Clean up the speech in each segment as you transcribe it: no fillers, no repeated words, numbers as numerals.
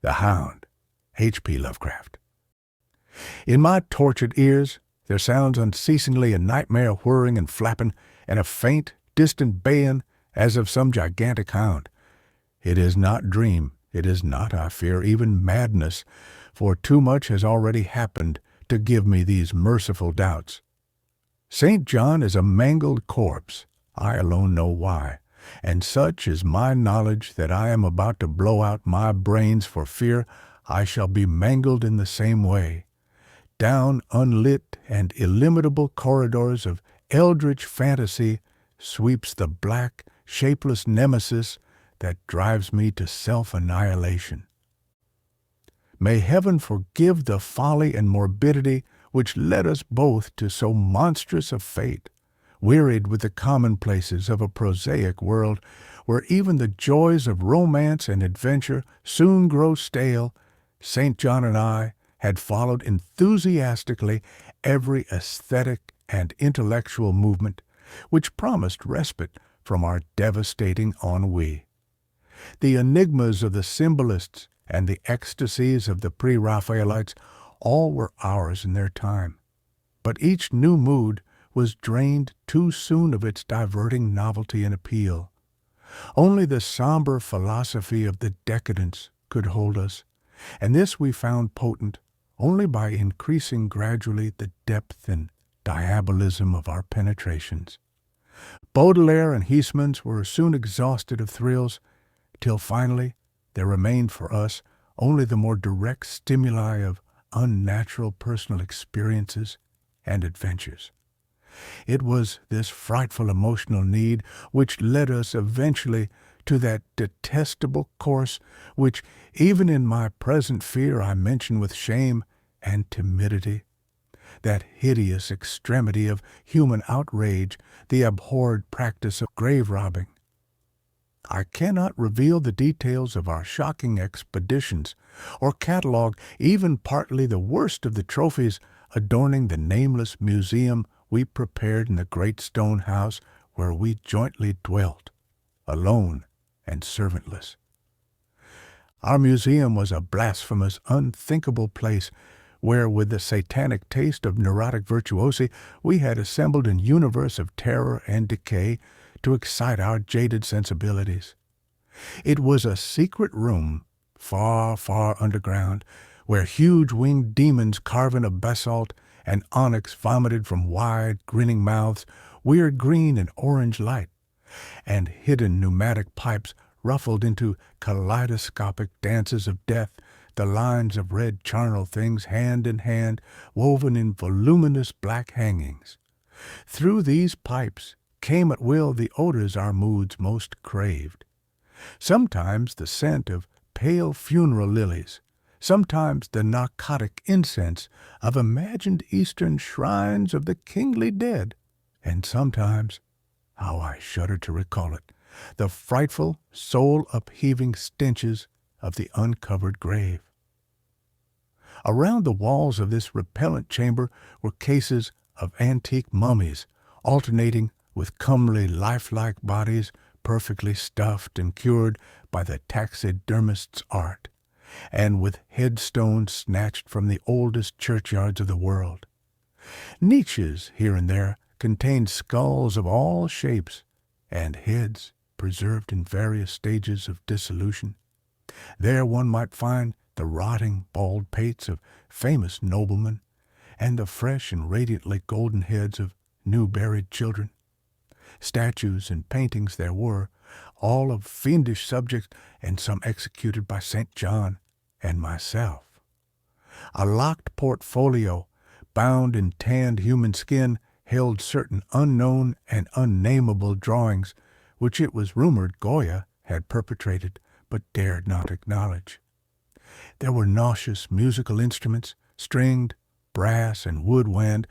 The Hound, H.P. Lovecraft. In my tortured ears there sounds unceasingly a nightmare whirring and flapping, and a faint, distant baying as of some gigantic hound. It is not dream, it is not, I fear, even madness, for too much has already happened to give me these merciful doubts. St. John is a mangled corpse, I alone know why, and such is my knowledge that I am about to blow out my brains for fear I shall be mangled in the same way. Down unlit and illimitable corridors of eldritch fantasy sweeps the black, shapeless nemesis that drives me to self-annihilation. May heaven forgive the folly and morbidity which led us both to so monstrous a fate. Wearied with the commonplaces of a prosaic world, where even the joys of romance and adventure soon grow stale, St. John and I had followed enthusiastically every aesthetic and intellectual movement which promised respite from our devastating ennui. The enigmas of the symbolists and the ecstasies of the pre-Raphaelites all were ours in their time, but each new mood was drained too soon of its diverting novelty and appeal. Only the somber philosophy of the decadence could hold us, and this we found potent only by increasing gradually the depth and diabolism of our penetrations. Baudelaire and Huysmans were soon exhausted of thrills, till finally there remained for us only the more direct stimuli of unnatural personal experiences and adventures. It was this frightful emotional need which led us eventually to that detestable course which, even in my present fear, I mention with shame and timidity, that hideous extremity of human outrage, the abhorred practice of grave robbing. I cannot reveal the details of our shocking expeditions, or catalogue even partly the worst of the trophies adorning the nameless museum we prepared in the great stone house where we jointly dwelt, alone and servantless. Our museum was a blasphemous, unthinkable place where, with the satanic taste of neurotic virtuosi, we had assembled an universe of terror and decay to excite our jaded sensibilities. It was a secret room, far, far underground, where huge winged demons carven of basalt and onyx vomited from wide, grinning mouths, weird green and orange light, and hidden pneumatic pipes ruffled into kaleidoscopic dances of death, the lines of red charnel things hand in hand, woven in voluminous black hangings. Through these pipes came at will the odors our moods most craved. Sometimes the scent of pale funeral lilies, sometimes the narcotic incense of imagined Eastern shrines of the kingly dead, and sometimes, how I shudder to recall it, the frightful, soul-upheaving stenches of the uncovered grave. Around the walls of this repellent chamber were cases of antique mummies, alternating with comely, lifelike bodies perfectly stuffed and cured by the taxidermist's art, and with headstones snatched from the oldest churchyards of the world. Niches here and there contained skulls of all shapes, and heads preserved in various stages of dissolution. There one might find the rotting bald pates of famous noblemen, and the fresh and radiantly golden heads of new-buried children. Statues and paintings there were, all of fiendish subject, and some executed by St. John and myself. A locked portfolio, bound in tanned human skin, held certain unknown and unnameable drawings, which it was rumored Goya had perpetrated, but dared not acknowledge. There were nauseous musical instruments, stringed, brass, and wood-wind,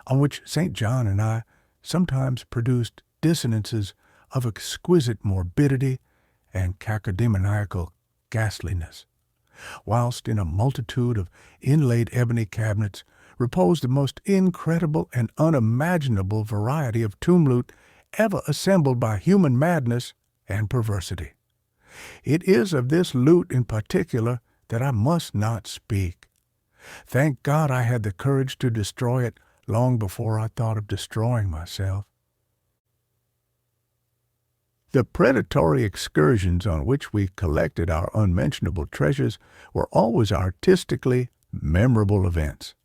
on which St. John and I sometimes produced dissonances of exquisite morbidity and cacodemoniacal ghastliness, whilst in a multitude of inlaid ebony cabinets reposed the most incredible and unimaginable variety of tomb loot ever assembled by human madness and perversity. It is of this loot in particular that I must not speak. Thank God I had the courage to destroy it long before I thought of destroying myself. The predatory excursions on which we collected our unmentionable treasures were always artistically memorable events.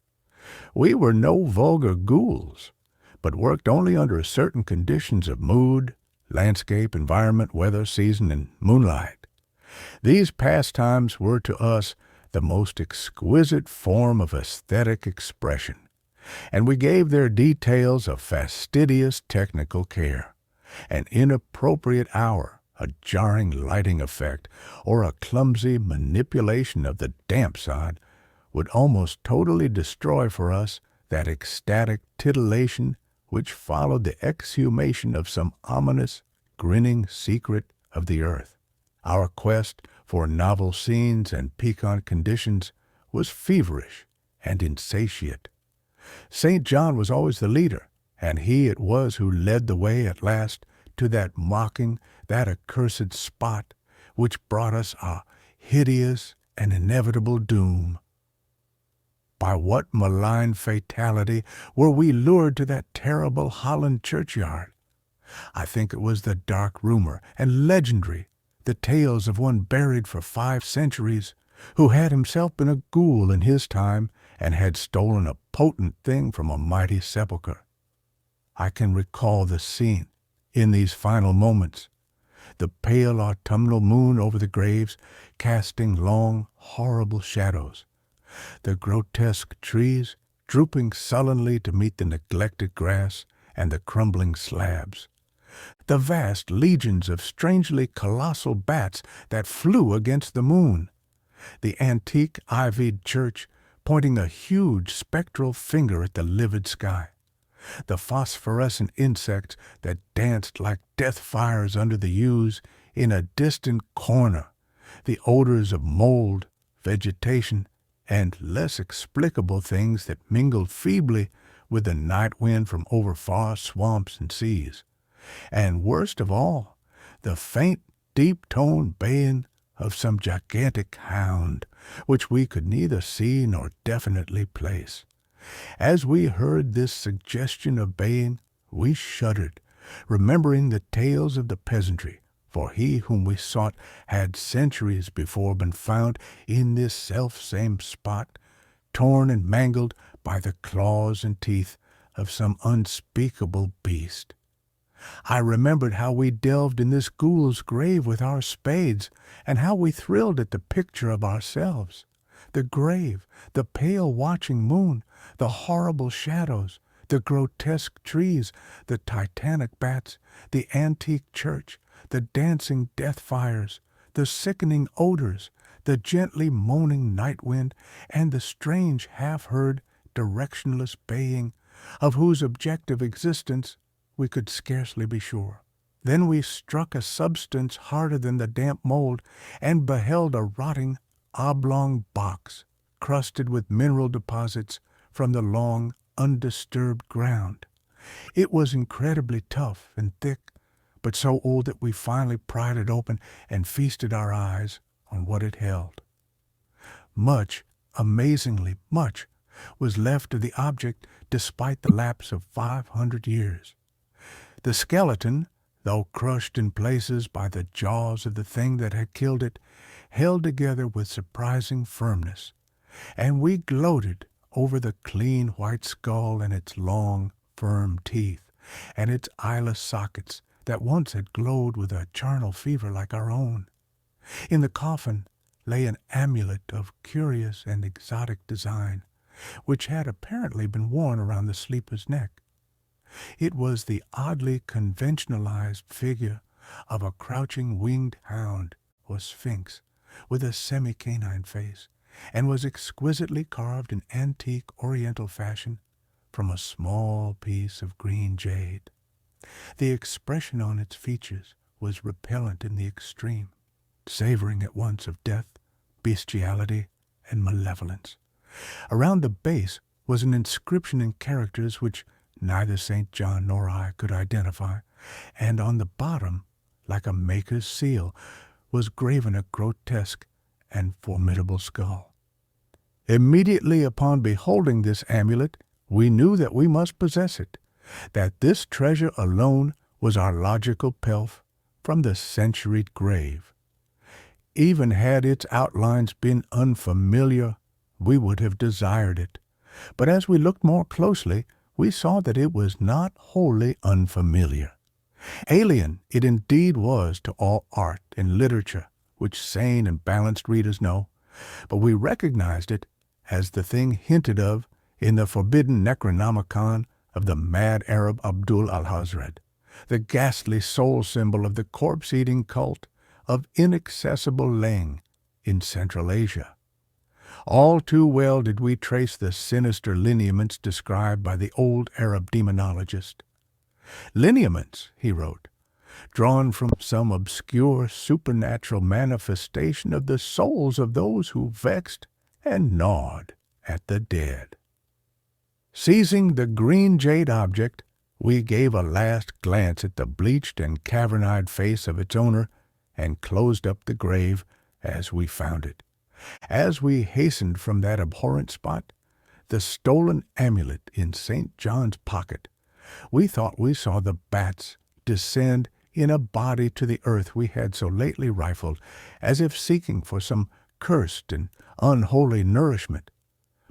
We were no vulgar ghouls, but worked only under certain conditions of mood, landscape, environment, weather, season, and moonlight. These pastimes were to us the most exquisite form of aesthetic expression, and we gave their details a fastidious technical care. An inappropriate hour, a jarring lighting effect, or a clumsy manipulation of the damp side would almost totally destroy for us that ecstatic titillation which followed the exhumation of some ominous, grinning secret of the earth. Our quest for novel scenes and piquant conditions was feverish and insatiate. St. John was always the leader, and he it was who led the way at last to that mocking, that accursed spot which brought us a hideous and inevitable doom. By what malign fatality were we lured to that terrible Holland churchyard? I think it was the dark rumor and legendary, the tales of one buried for 5 centuries, who had himself been a ghoul in his time and had stolen a potent thing from a mighty sepulchre. I can recall the scene in these final moments, the pale autumnal moon over the graves casting long, horrible shadows, the grotesque trees drooping sullenly to meet the neglected grass and the crumbling slabs, the vast legions of strangely colossal bats that flew against the moon, the antique ivied church pointing a huge spectral finger at the livid sky, the phosphorescent insects that danced like death fires under the yews in a distant corner, the odors of mold, vegetation, and less explicable things that mingled feebly with the night wind from over far swamps and seas, and worst of all, the faint, deep-toned baying of some gigantic hound, which we could neither see nor definitely place. As we heard this suggestion of baying, we shuddered, remembering the tales of the peasantry, for he whom we sought had centuries before been found in this self-same spot, torn and mangled by the claws and teeth of some unspeakable beast. I remembered how we delved in this ghoul's grave with our spades, and how we thrilled at the picture of ourselves, the grave, the pale watching moon, the horrible shadows, the grotesque trees, the titanic bats, the antique church, the dancing death fires, the sickening odors, the gently moaning night wind, and the strange half-heard, directionless baying, of whose objective existence we could scarcely be sure. Then we struck a substance harder than the damp mold, and beheld a rotting, oblong box, crusted with mineral deposits from the long, undisturbed ground. It was incredibly tough and thick, but so old that we finally pried it open and feasted our eyes on what it held. Much, amazingly much, was left of the object despite the lapse of 500 years. The skeleton, though crushed in places by the jaws of the thing that had killed it, held together with surprising firmness, and we gloated over the clean white skull and its long, firm teeth, and its eyeless sockets that once had glowed with a charnel fever like our own. In the coffin lay an amulet of curious and exotic design, which had apparently been worn around the sleeper's neck. It was the oddly conventionalized figure of a crouching winged hound or sphinx with a semi-canine face, and was exquisitely carved in antique oriental fashion from a small piece of green jade. The expression on its features was repellent in the extreme, savoring at once of death, bestiality, and malevolence. Around the base was an inscription in characters which neither St. John nor I could identify, and on the bottom, like a maker's seal, was graven a grotesque and formidable skull. Immediately upon beholding this amulet, we knew that we must possess it, that this treasure alone was our logical pelf from the centuried grave. Even had its outlines been unfamiliar, we would have desired it. But as we looked more closely, we saw that it was not wholly unfamiliar. Alien it indeed was to all art and literature, which sane and balanced readers know, but we recognized it as the thing hinted of in the forbidden Necronomicon of the mad Arab Abdul al-Hazred, the ghastly soul symbol of the corpse-eating cult of inaccessible Leng in Central Asia. All too well did we trace the sinister lineaments described by the old Arab demonologist. Lineaments, he wrote, drawn from some obscure supernatural manifestation of the souls of those who vexed and gnawed at the dead. Seizing the green jade object, we gave a last glance at the bleached and cavern-eyed face of its owner and closed up the grave as we found it. As we hastened from that abhorrent spot, the stolen amulet in St. John's pocket, we thought we saw the bats descend in a body to the earth we had so lately rifled, as if seeking for some cursed and unholy nourishment.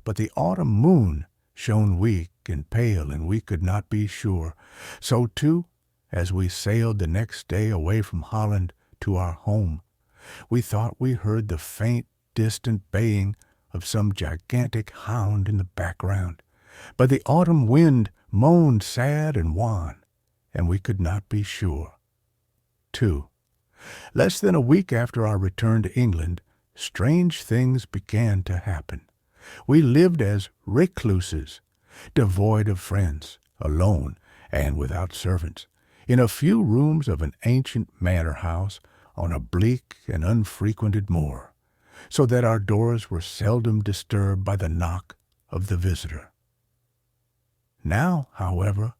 But the autumn moon shone weak and pale, and we could not be sure. So, too, as we sailed the next day away from Holland to our home, we thought we heard the faint, distant baying of some gigantic hound in the background. But the autumn wind moaned sad and wan, and we could not be sure. 2. Less than a week after our return to England, strange things began to happen. We lived as recluses, devoid of friends, alone, and without servants, in a few rooms of an ancient manor house on a bleak and unfrequented moor, so that our doors were seldom disturbed by the knock of the visitor. Now, however,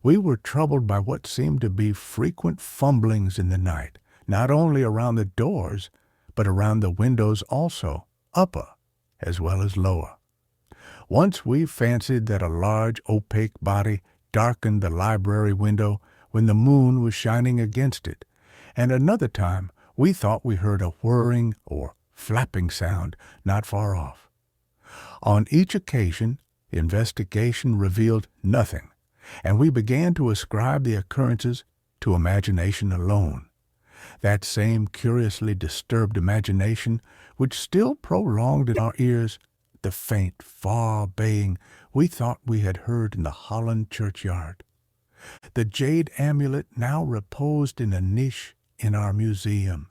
we were troubled by what seemed to be frequent fumblings in the night, not only around the doors, but around the windows also, upper as well as lower. Once we fancied that a large opaque body darkened the library window when the moon was shining against it, and another time we thought we heard a whirring or flapping sound not far off. On each occasion, investigation revealed nothing, and we began to ascribe the occurrences to imagination alone. That same curiously disturbed imagination which still prolonged in our ears the faint, far baying we thought we had heard in the Holland churchyard. The jade amulet now reposed in a niche in our museum,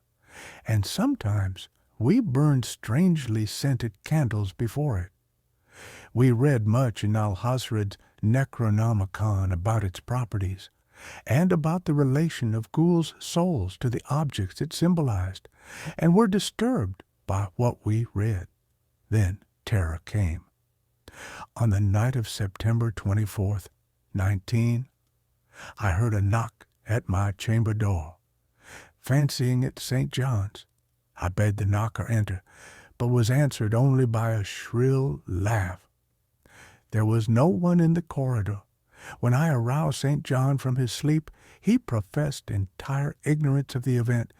and sometimes we burned strangely scented candles before it. We read much in Al-Hazred's Necronomicon about its properties, and about the relation of ghouls' souls to the objects it symbolized, and were disturbed by what we read. Then terror came. On the night of September 24th, 19, I heard a knock at my chamber door. Fancying it St. John's, I bade the knocker enter, but was answered only by a shrill laugh. There was no one in the corridor. When I aroused St. John from his sleep, he professed entire ignorance of the event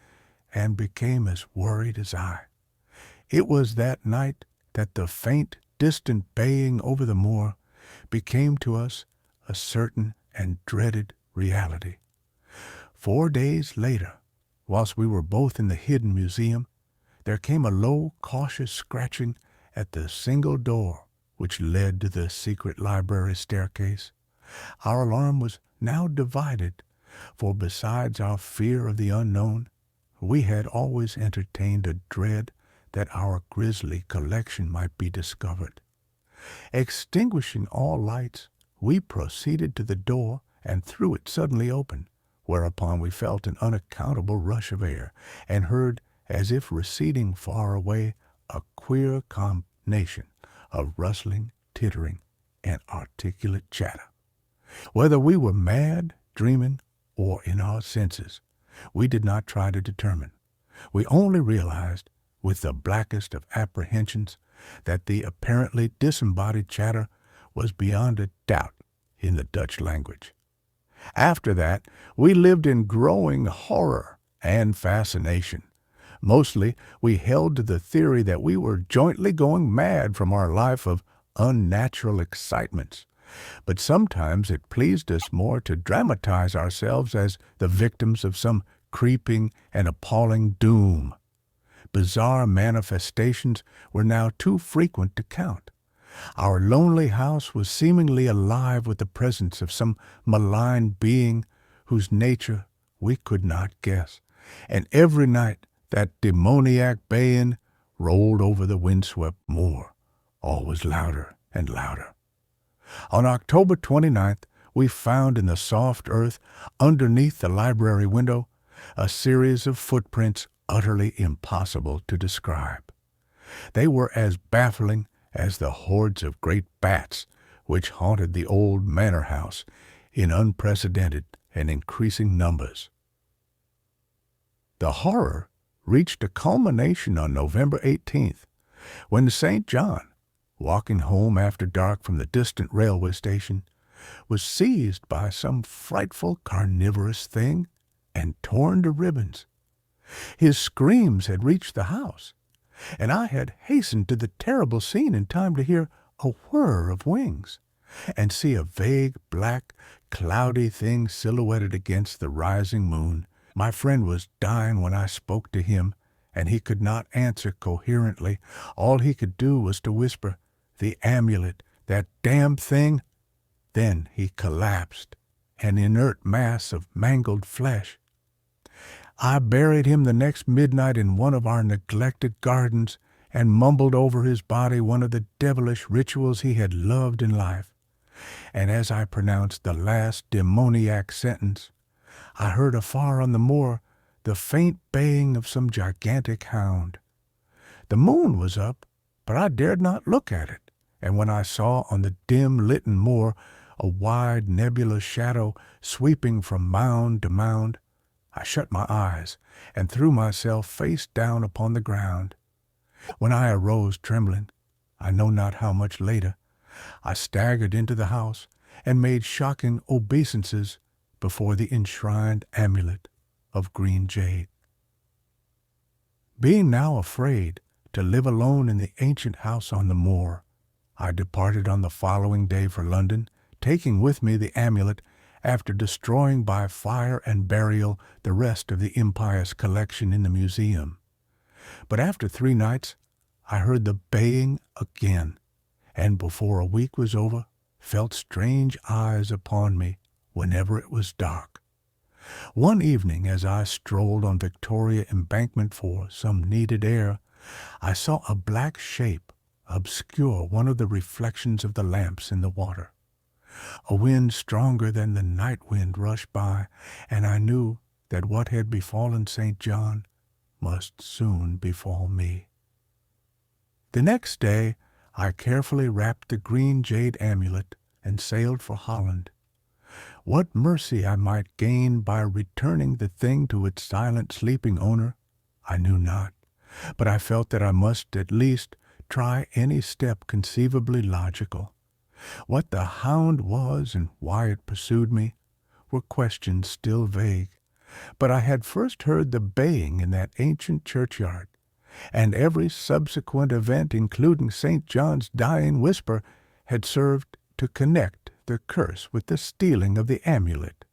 and became as worried as I. It was that night that the faint, distant baying over the moor became to us a certain and dreaded reality. 4 days later, whilst we were both in the hidden museum, there came a low, cautious scratching at the single door which led to the secret library staircase. Our alarm was now divided, for besides our fear of the unknown, we had always entertained a dread that our grisly collection might be discovered. Extinguishing all lights, we proceeded to the door and threw it suddenly open, whereupon we felt an unaccountable rush of air, and heard, as if receding far away, a queer combination of rustling, tittering, and articulate chatter. Whether we were mad, dreaming, or in our senses, we did not try to determine. We only realized with the blackest of apprehensions that the apparently disembodied chatter was beyond a doubt in the Dutch language. After that, we lived in growing horror and fascination. Mostly, we held to the theory that we were jointly going mad from our life of unnatural excitements. But sometimes it pleased us more to dramatize ourselves as the victims of some creeping and appalling doom. Bizarre manifestations were now too frequent to count. Our lonely house was seemingly alive with the presence of some malign being whose nature we could not guess, and every night that demoniac baying rolled over the windswept moor, always louder and louder. On October 29th, we found in the soft earth underneath the library window a series of footprints utterly impossible to describe. They were as baffling as the hordes of great bats which haunted the old manor house in unprecedented and increasing numbers. The horror reached a culmination on November 18th, when St. John, walking home after dark from the distant railway station, was seized by some frightful carnivorous thing and torn to ribbons. His screams had reached the house, and I had hastened to the terrible scene in time to hear a whir of wings and see a vague, black, cloudy thing silhouetted against the rising moon. My friend was dying when I spoke to him, and he could not answer coherently. All he could do was to whisper, "The amulet, that damned thing." Then he collapsed, an inert mass of mangled flesh. I buried him the next midnight in one of our neglected gardens and mumbled over his body one of the devilish rituals he had loved in life. And as I pronounced the last demoniac sentence, I heard afar on the moor the faint baying of some gigantic hound. The moon was up, but I dared not look at it, and when I saw on the dim-litten moor a wide nebulous shadow sweeping from mound to mound, I shut my eyes and threw myself face down upon the ground. When I arose trembling, I know not how much later, I staggered into the house and made shocking obeisances before the enshrined amulet of green jade. Being now afraid to live alone in the ancient house on the moor, I departed on the following day for London, taking with me the amulet after destroying by fire and burial the rest of the impious collection in the museum. But after 3 nights, I heard the baying again, and before a week was over, felt strange eyes upon me whenever it was dark. One evening, as I strolled on Victoria Embankment for some needed air, I saw a black shape obscure one of the reflections of the lamps in the water. A wind stronger than the night wind rushed by, and I knew that what had befallen St. John must soon befall me. The next day I carefully wrapped the green jade amulet and sailed for Holland. What mercy I might gain by returning the thing to its silent sleeping owner, I knew not, but I felt that I must at least try any step conceivably logical. What the hound was and why it pursued me were questions still vague, but I had first heard the baying in that ancient churchyard, and every subsequent event, including St. John's dying whisper, had served to connect the curse with the stealing of the amulet.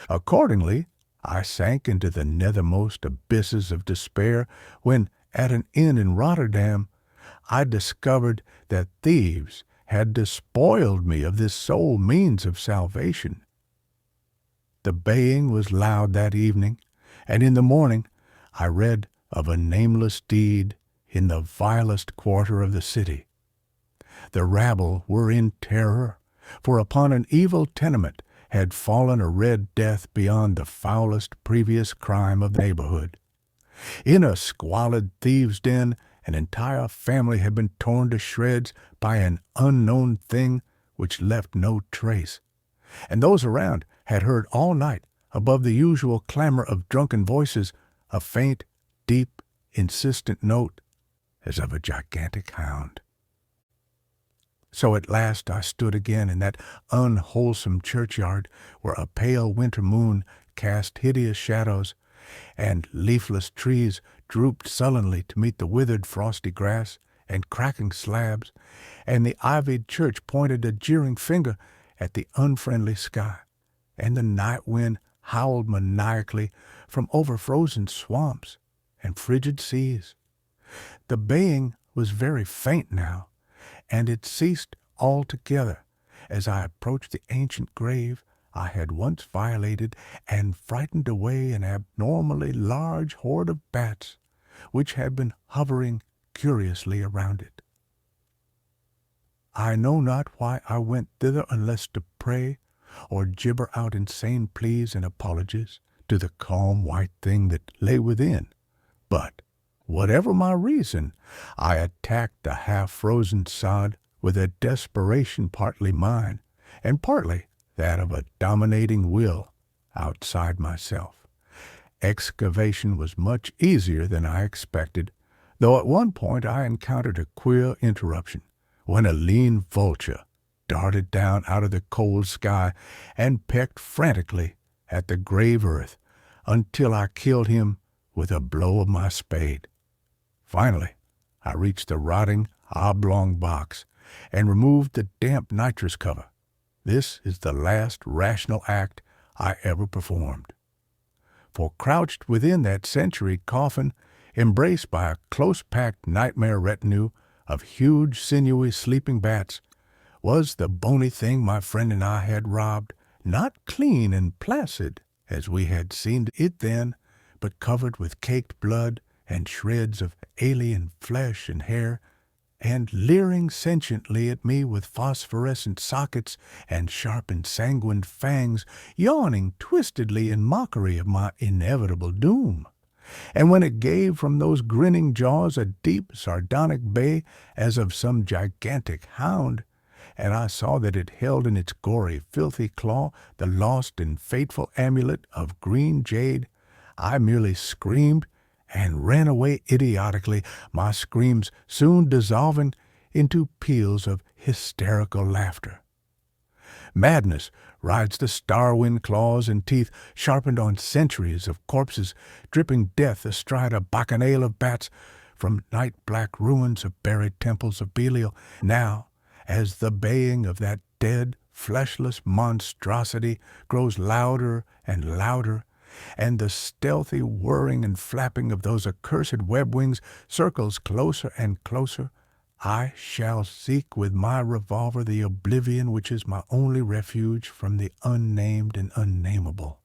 Accordingly, I sank into the nethermost abysses of despair when, at an inn in Rotterdam, I discovered that thieves had despoiled me of this sole means of salvation. The baying was loud that evening, and in the morning I read of a nameless deed in the vilest quarter of the city. The rabble were in terror, for upon an evil tenement had fallen a red death beyond the foulest previous crime of the neighborhood. In a squalid thieves' den, an entire family had been torn to shreds by an unknown thing which left no trace, and those around had heard all night, above the usual clamor of drunken voices, a faint, deep, insistent note as of a gigantic hound. So at last I stood again in that unwholesome churchyard where a pale winter moon cast hideous shadows, and leafless trees drooped sullenly to meet the withered frosty grass and cracking slabs, and the ivied church pointed a jeering finger at the unfriendly sky, and the night wind howled maniacally from over frozen swamps and frigid seas. The baying was very faint now, and it ceased altogether as I approached the ancient grave I had once violated and frightened away an abnormally large horde of bats which had been hovering curiously around it. I know not why I went thither unless to pray or gibber out insane pleas and apologies to the calm white thing that lay within, but whatever my reason, I attacked the half-frozen sod with a desperation partly mine and partly that of a dominating will outside myself. Excavation was much easier than I expected, though at one point I encountered a queer interruption when a lean vulture darted down out of the cold sky and pecked frantically at the grave earth until I killed him with a blow of my spade. Finally, I reached the rotting oblong box and removed the damp nitrous cover. This is the last rational act I ever performed. For crouched within that century coffin, embraced by a close-packed nightmare retinue of huge, sinewy, sleeping bats, was the bony thing my friend and I had robbed, not clean and placid, as we had seen it then, but covered with caked blood and shreds of alien flesh and hair, and leering sentiently at me with phosphorescent sockets and sharp ensanguined fangs, yawning twistedly in mockery of my inevitable doom. And when it gave from those grinning jaws a deep, sardonic bay as of some gigantic hound, and I saw that it held in its gory, filthy claw the lost and fateful amulet of green jade, I merely screamed and ran away idiotically, my screams soon dissolving into peals of hysterical laughter. Madness rides the star-wind claws and teeth sharpened on centuries of corpses, dripping death astride a bacchanal of bats from night-black ruins of buried temples of Belial. Now, as the baying of that dead, fleshless monstrosity grows louder and louder, and the stealthy whirring and flapping of those accursed web wings circles closer and closer, I shall seek with my revolver the oblivion which is my only refuge from the unnamed and unnameable.